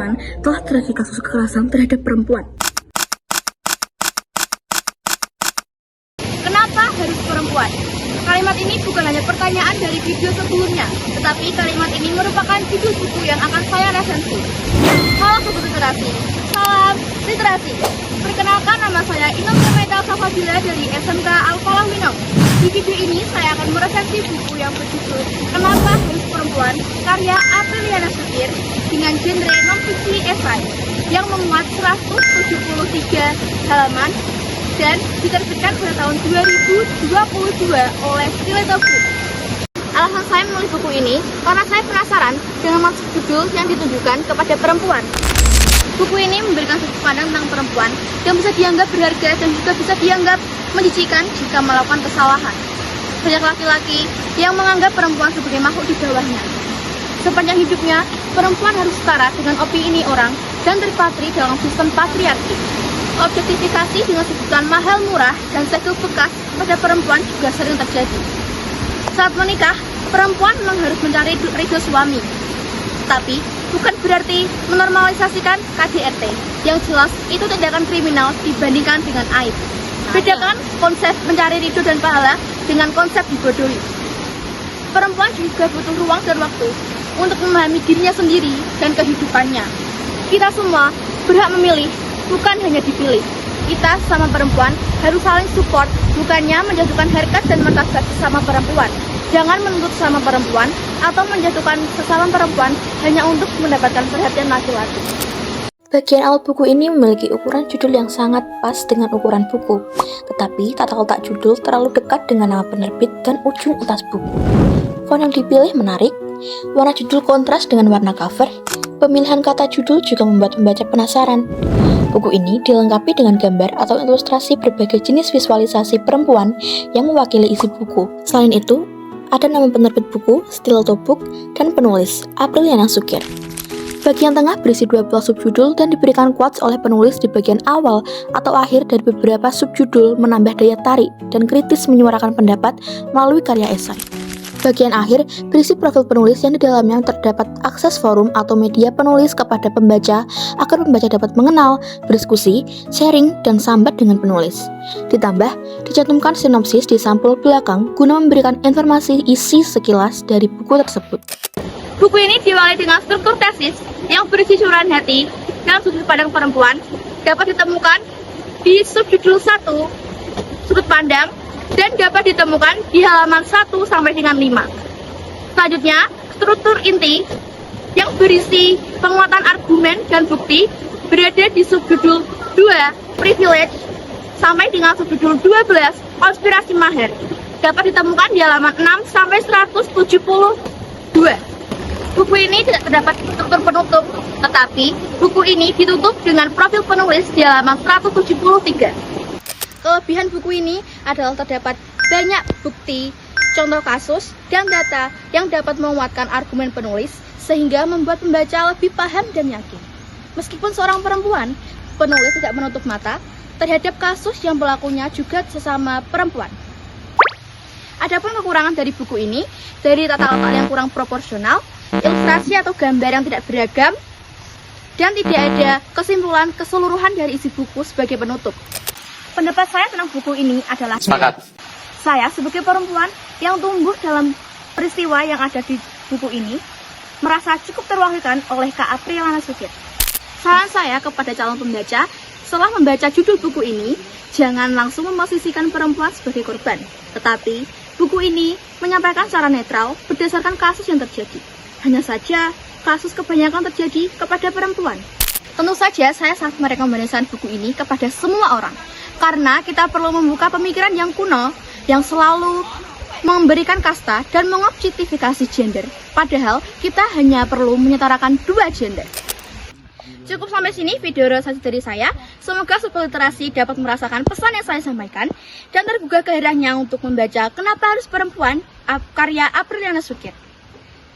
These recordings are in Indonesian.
teman-teman telah terjadi kasus kekerasan terhadap perempuan. Kenapa harus perempuan? Kalimat ini bukan hanya pertanyaan dari video sebelumnya, tetapi kalimat ini merupakan judul buku yang akan saya resensi. Halo Sobat Literasi, salam literasi. Perkenalkan, nama saya Inul Meta Safabila dari SMK Al-Falah Minang. Di video ini saya akan meresensi buku yang berjudul Kenapa Harus Perempuan, karya Apriliana Sukir dengan genre non-fiksi esai yang memuat 173 halaman dan diterbitkan pada tahun 2022 oleh Stiletto Books. Alasan saya menulis buku ini karena saya penasaran dengan maksud judul yang ditujukan kepada perempuan. Buku ini memberikan sudut pandang tentang perempuan yang bisa dianggap berharga dan juga bisa dianggap menjijikan jika melakukan kesalahan. Banyak laki-laki yang menganggap perempuan sebagai makhluk di bawahnya. Sepanjang hidupnya, perempuan harus setara dengan opini orang dan terpatri dalam sistem patriarki. Objektifikasi dengan sebutan mahal murah dan segel bekas pada perempuan juga sering terjadi. Saat menikah, perempuan memang harus mencari ridho suami. Tapi, bukan berarti menormalisasikan KDRT. Yang jelas, itu tindakan kriminal dibandingkan dengan aib. Bedakan konsep mencari ridho dan pahala dengan konsep dibodohi. Perempuan juga butuh ruang dan waktu untuk memahami dirinya sendiri dan kehidupannya. Kita semua berhak memilih, bukan hanya dipilih. Kita sama perempuan harus saling support, bukannya menjatuhkan harkat dan martabat sesama perempuan. Jangan menuntut sesama perempuan atau menjatuhkan sesama perempuan hanya untuk mendapatkan perhatian laki-laki. Bagian awal buku ini memiliki ukuran judul yang sangat pas dengan ukuran buku, tetapi tata letak judul terlalu dekat dengan nama penerbit dan ujung atas buku. Font yang dipilih menarik, warna judul kontras dengan warna cover, pemilihan kata judul juga membuat pembaca penasaran. Buku ini dilengkapi dengan gambar atau ilustrasi berbagai jenis visualisasi perempuan yang mewakili isi buku. Selain itu, ada nama penerbit buku, Stiletto Books, dan penulis, Apriliana Sukir. Bagian tengah berisi 12 subjudul dan diberikan quotes oleh penulis di bagian awal atau akhir dari beberapa subjudul menambah daya tarik dan kritis menyuarakan pendapat melalui karya esai. Bagian akhir berisi profil penulis yang di dalamnya terdapat akses forum atau media penulis kepada pembaca agar pembaca dapat mengenal, berdiskusi, sharing, dan sambat dengan penulis. Ditambah, dicantumkan sinopsis di sampul belakang guna memberikan informasi isi sekilas dari buku tersebut. Buku ini diawali dengan struktur tesis yang berisi curahan hati dan sudut pandang perempuan dapat ditemukan di subjudul 1, sudut pandang, dan dapat ditemukan di halaman 1 sampai dengan 5. Selanjutnya, struktur inti yang berisi penguatan argumen dan bukti berada di subjudul 2, privilege, sampai dengan subjudul 12, konspirasi mahir. Dapat ditemukan di halaman 6 sampai 172. Buku ini tidak terdapat struktur penutup, tetapi buku ini ditutup dengan profil penulis di halaman 173. Kelebihan buku ini adalah terdapat banyak bukti, contoh kasus, dan data yang dapat menguatkan argumen penulis sehingga membuat pembaca lebih paham dan yakin. Meskipun seorang perempuan, penulis tidak menutup mata terhadap kasus yang pelakunya juga sesama perempuan. Adapun kekurangan dari buku ini, dari tata letak yang kurang proporsional, ilustrasi atau gambar yang tidak beragam, dan tidak ada kesimpulan keseluruhan dari isi buku sebagai penutup. Pendapat saya tentang buku ini adalah saya sebagai perempuan yang tumbuh dalam peristiwa yang ada di buku ini merasa cukup terwakilkan oleh Kak Apriliana Sukir. Saran saya kepada calon pembaca, setelah membaca judul buku ini, jangan langsung memposisikan perempuan sebagai korban, tetapi buku ini menyampaikan secara netral berdasarkan kasus yang terjadi. Hanya saja, kasus kebanyakan terjadi kepada perempuan. Tentu saja saya sangat merekomendasikan buku ini kepada semua orang, karena kita perlu membuka pemikiran yang kuno yang selalu memberikan kasta dan mengobjektifikasi gender. Padahal kita hanya perlu menyetarakan dua gender. Cukup sampai sini video resensi dari saya. Semoga Sobat Literasi dapat merasakan pesan yang saya sampaikan dan tergugah gairahnya untuk membaca Kenapa Harus Perempuan, karya Apriliana Sukir.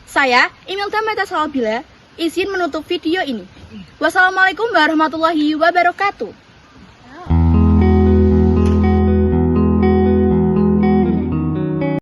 Saya, Imelda Meta Salabila, izin menutup video ini. Wassalamualaikum warahmatullahi wabarakatuh.